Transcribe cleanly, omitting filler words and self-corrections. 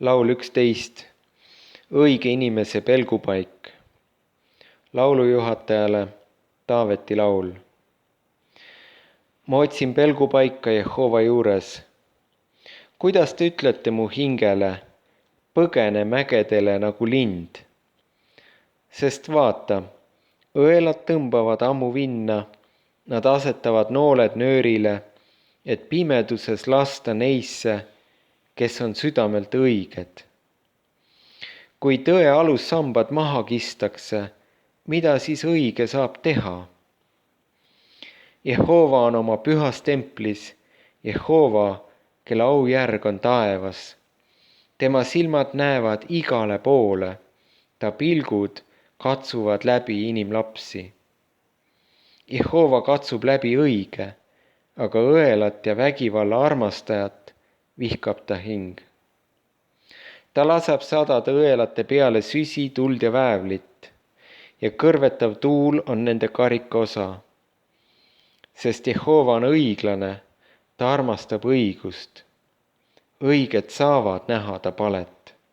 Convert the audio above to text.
Laul 11. Õige inimese pelgupaik. Laulujuhatajale Taaveti laul. Ma otsin pelgupaika Jehova juures. Kuidas te ütlete mu hingele, põgene mägedele nagu lind? Sest vaata, õelad tõmbavad ammu vinna, nad asetavad nooled nöörile, et pimeduses lasta neisse, kes on südamelt õiged. Kui tõe alussambad maha kistakse, mida siis õige saab teha? Jehova on oma pühas templis, Jehova, kelle aujärg on taevas. Tema silmad näevad igale poole, ta pilgud katsuvad läbi inimlapsi. Jehova katsub läbi õige, aga õelat ja vägivalla armastajat vihkab ta hing. Ta laseb sadada õelate peale süsi, tuld ja väävlit ja kõrvetav tuul on nende karika osa. Sest Jehova on õiglane, ta armastab õigust. Õiged saavad näha ta palet.